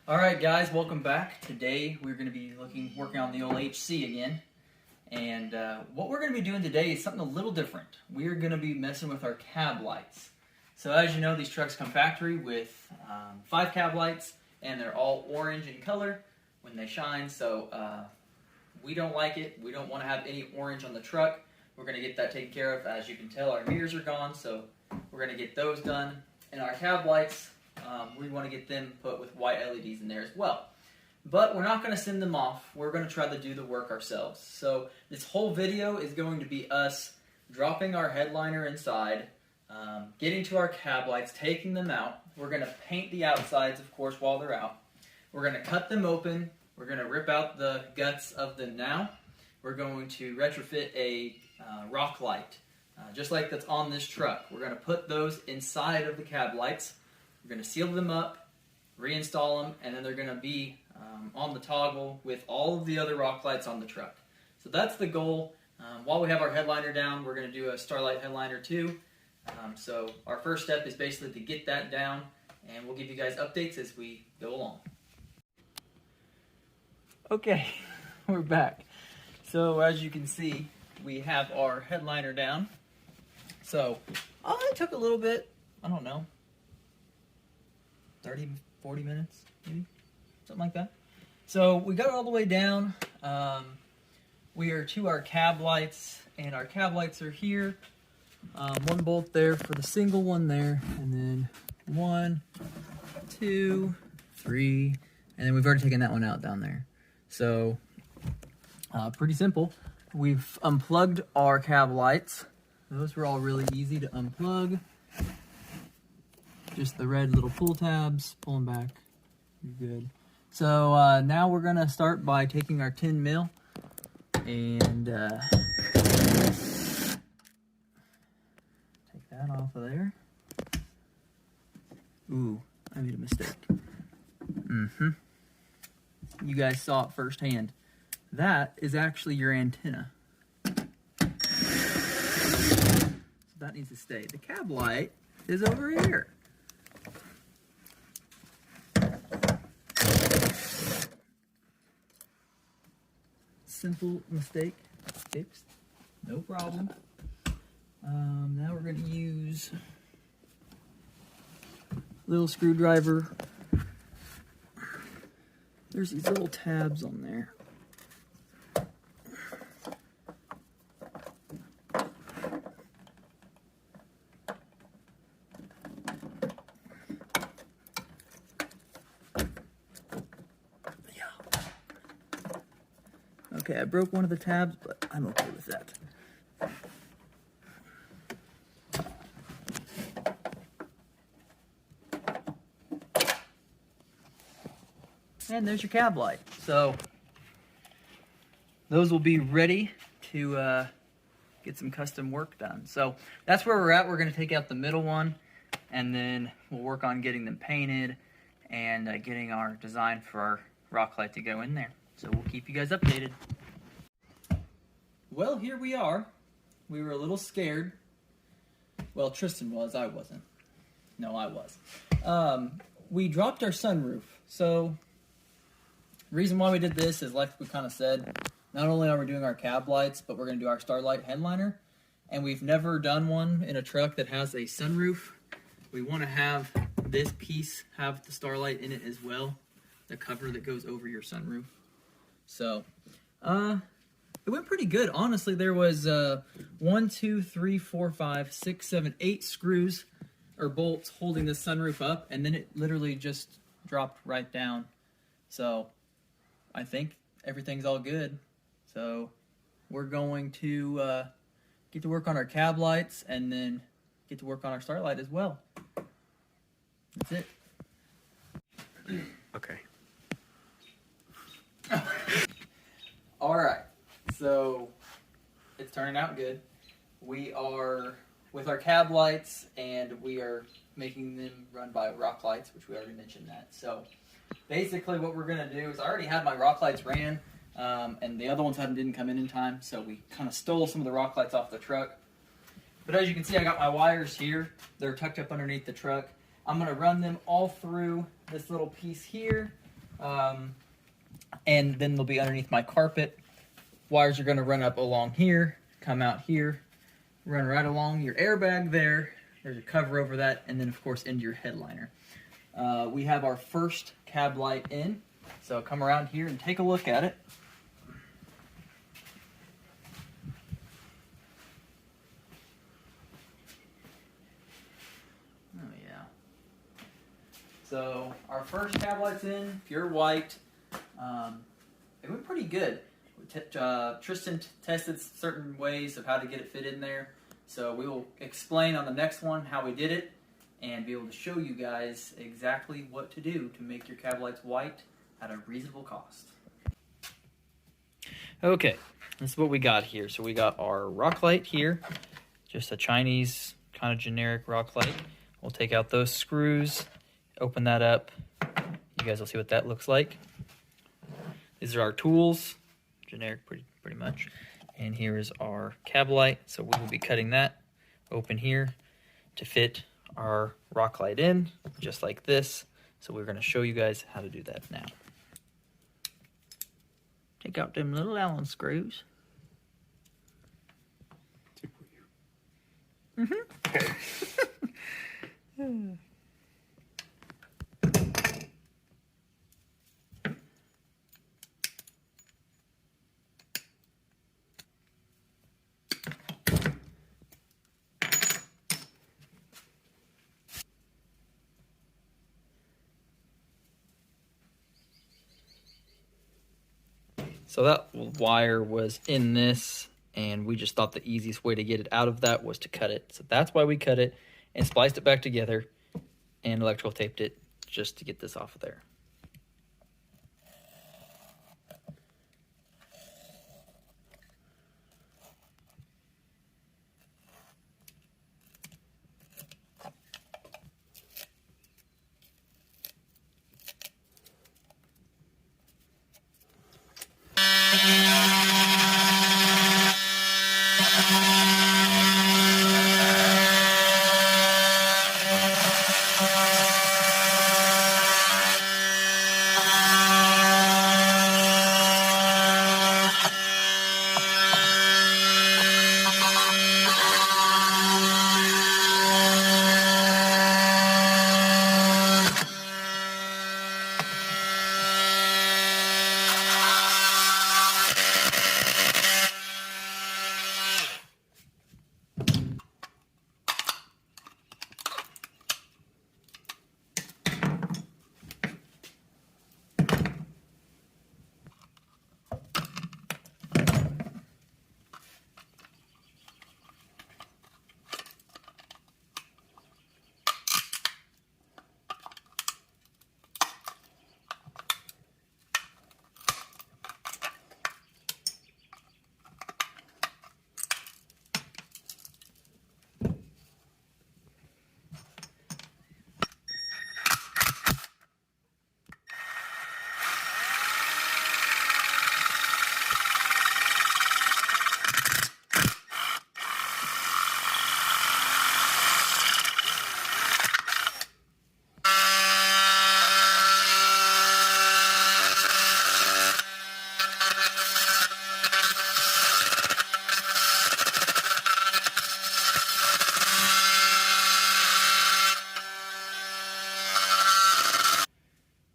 Alright guys, welcome back. Today we're going to be working on the old HC again. And what we're going to be doing today is something a little different. We're going to be messing with our cab lights. So as you know, these trucks come factory with 5 cab lights, and they're all orange in color when they shine. So we don't like it. We don't want to have any orange on the truck. We're going to get that taken care of. As you can tell, our mirrors are gone, so we're going to get those done. And our cab lights, we want to get them put with white LEDs in there as well. But we're not going to send them off. We're going to try to do the work ourselves. So this whole video is going to be us dropping our headliner inside, getting to our cab lights, taking them out. We're going to paint the outsides, of course, while they're out. We're going to cut them open. We're going to rip out the guts of them now. We're going to retrofit a rock light, just like that's on this truck. We're going to put those inside of the cab lights. We're going to seal them up, reinstall them, and then they're going to be on the toggle with all of the other rock lights on the truck. So that's the goal. While we have our headliner down, we're going to do a Starlight headliner too. So our first step is basically to get that down, and we'll give you guys updates as we go along. Okay, we're back. So as you can see, we have our headliner down. So it took a little bit, I don't know, 30, 40 minutes, maybe, something like that. So we got it all the way down. We are to our cab lights, and our cab lights are here. One bolt there for the single one there, and then 1, 2, 3, and then we've already taken that one out down there. So pretty simple. We've unplugged our cab lights. Those were all really easy to unplug. Just the red little pull tabs, pull them back, you're good. So now we're gonna start by taking our 10 mil and take that off of there. Ooh, I made a mistake. You guys saw it firsthand. That is actually your antenna. So that needs to stay. The cab light is over here. Simple mistake, fixed, no problem. Now we're going to use a little screwdriver. There's these little tabs on there. Okay, I broke one of the tabs, but I'm okay with that. And there's your cab light. So those will be ready to get some custom work done. So that's where we're at. We're going to take out the middle one, and then we'll work on getting them painted and getting our design for our rock light to go in there. So we'll keep you guys updated. Well, here we are. We were a little scared. Well, Tristan was. I wasn't. No, I was. We dropped our sunroof. So the reason why we did this is, like we kind of said, not only are we doing our cab lights, but we're going to do our Starlight headliner. And we've never done one in a truck that has a sunroof. We want to have this piece have the Starlight in it as well. The cover that goes over your sunroof. So, it went pretty good. Honestly, there was 1, 2, 3, 4, 5, 6, 7, 8 screws or bolts holding the sunroof up, and then it literally just dropped right down. So I think everything's all good. So we're going to get to work on our cab lights and then get to work on our Starlight as well. That's it. Okay. All right. So it's turning out good. We are with our cab lights, and we are making them run by rock lights, which we already mentioned that. So basically what we're going to do is, I already had my rock lights ran, and the other ones didn't come in time, so we kind of stole some of the rock lights off the truck. But as you can see, I got my wires here. They're tucked up underneath the truck. I'm going to run them all through this little piece here, And then they'll be underneath my carpet. Wires are going to run up along here, come out here, run right along your airbag there. There's a cover over that, and then of course into your headliner. We have our first cab light in, so come around here and take a look at it. Oh yeah. So our first cab light's in, pure white. It went pretty good. Tristan tested certain ways of how to get it fit in there. So we will explain on the next one how we did it and be able to show you guys exactly what to do to make your cab lights white at a reasonable cost. Okay, this is what we got here. So we got our rock light here, just a Chinese kind of generic rock light. We'll take out those screws, open that up. You guys will see what that looks like. These are our tools, generic pretty much. And here is our cab light. So we will be cutting that open here to fit our rock light in, just like this. So we're going to show you guys how to do that now. Take out them little Allen screws. Mm-hmm. So that wire was in this, and we just thought the easiest way to get it out of that was to cut it. So that's why we cut it and spliced it back together and electrical taped it just to get this off of there.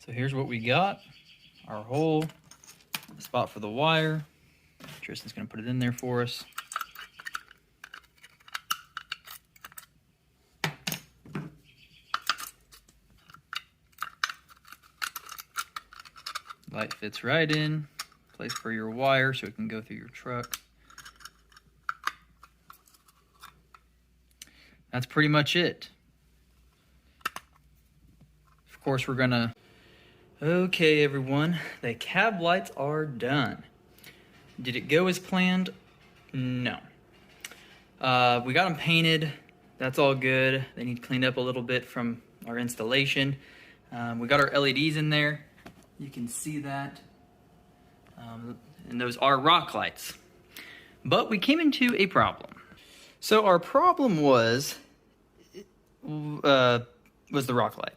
So here's what we got, our hole, the spot for the wire. Tristan's gonna put it in there for us. Light fits right in, place for your wire so it can go through your truck. That's pretty much it. Of course, we're gonna... Okay, everyone, the cab lights are done. Did it go as planned? No. We got them painted. That's all good. They need cleaned up a little bit from our installation. We got our LEDs in there. You can see that. And those are rock lights. But we came into a problem. So our problem was the rock light.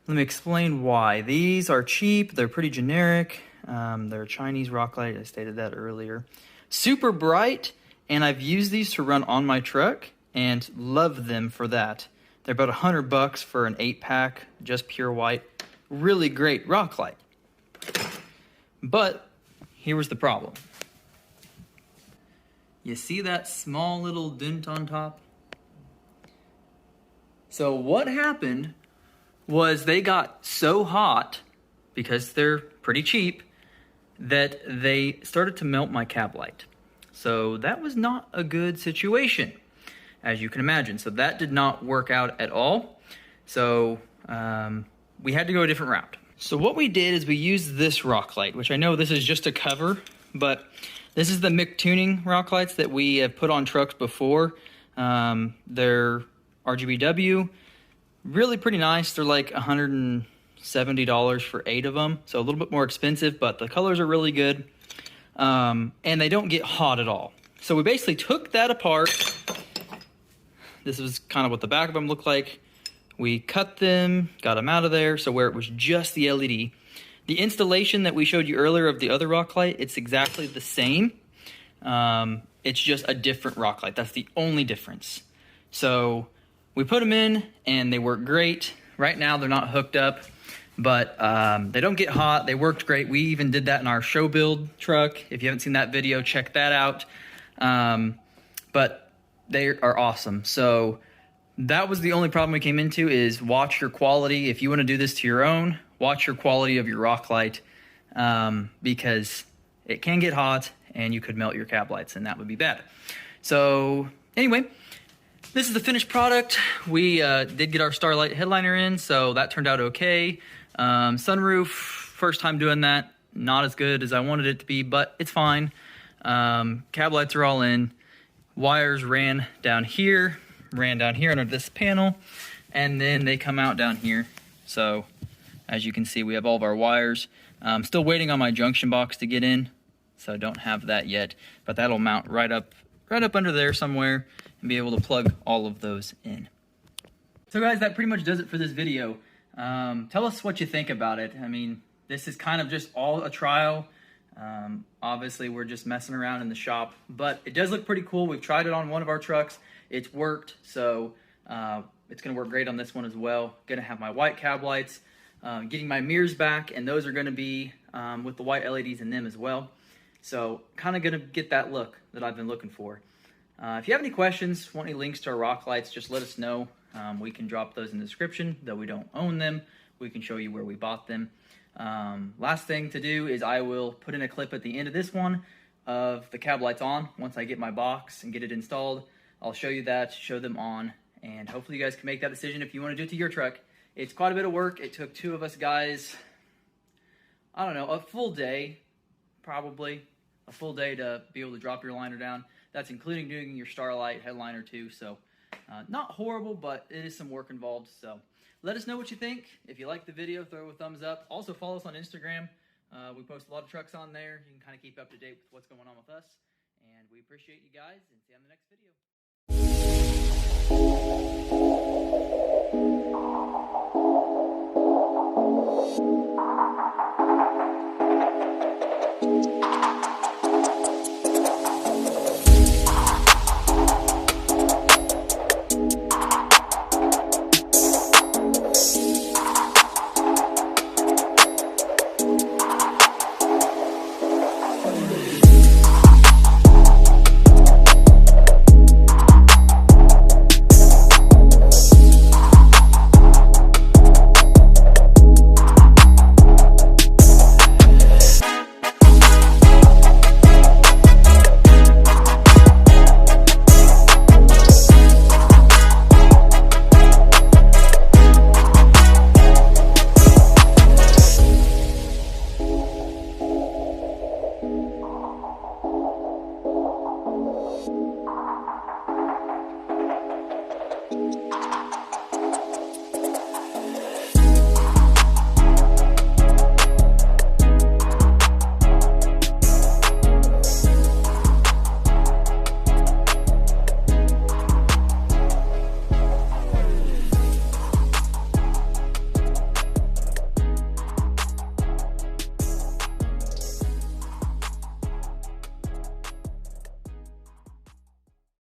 Let me explain why. These are cheap, they're pretty generic, they're Chinese rock light, I stated that earlier. Super bright, and I've used these to run on my truck and love them for that. They're about $100 for an 8-pack, just pure white. Really great rock light. But here was the problem. You see that small little dent on top? So what happened was they got so hot, because they're pretty cheap, that they started to melt my cab light. So that was not a good situation, as you can imagine. So that did not work out at all. So we had to go a different route. So what we did is we used this rock light, which I know this is just a cover, but this is the Mick Tuning rock lights that we have put on trucks before. They're RGBW, really pretty nice. They're like $170 for 8 of them, so a little bit more expensive, but the colors are really good, and they don't get hot at all. So we basically took that apart. This is kind of what the back of them looked like. We cut them, got them out of there, so where it was just the LED. The installation that we showed you earlier of the other rock light, it's exactly the same. It's just a different rock light. That's the only difference. So we put them in, and they work great. Right now, they're not hooked up, but they don't get hot. They worked great. We even did that in our show build truck. If you haven't seen that video, check that out. But they are awesome. So that was the only problem we came into, is watch your quality. If you want to do this to your own, watch your quality of your rock light, because it can get hot and you could melt your cab lights, and that would be bad. So anyway, this is the finished product. We did get our Starlight headliner in, so that turned out okay. Sunroof, first time doing that. Not as good as I wanted it to be, but it's fine. Cab lights are all in. Wires ran down here under this panel, and then they come out down here. So as you can see, we have all of our wires. Still waiting on my junction box to get in, so I don't have that yet, but that'll mount right up under there somewhere and be able to plug all of those in. So guys, that pretty much does it for this video. Tell us what you think about it. I mean, this is kind of just all a trial. Obviously we're just messing around in the shop, but it does look pretty cool. We've tried it on one of our trucks. It's worked, so it's gonna work great on this one as well. Gonna have my white cab lights, getting my mirrors back, and those are gonna be with the white LEDs in them as well. So kind of gonna get that look that I've been looking for. If you have any questions, want any links to our rock lights, just let us know. We can drop those in the description, though we don't own them. We can show you where we bought them. Last thing to do is I will put in a clip at the end of this one of the cab lights on. Once I get my box and get it installed, I'll show you that, show them on, and hopefully you guys can make that decision if you want to do it to your truck. It's quite a bit of work. It took 2 of us guys, I don't know, a full day, probably a full day to be able to drop your liner down. That's including doing your Starlight headliner too, so not horrible, but it is some work involved. So let us know what you think. If you like the video, throw a thumbs up. Also follow us on Instagram. We post a lot of trucks on there. You can kind of keep up to date with what's going on with us, and we appreciate you guys, and see you on the next video.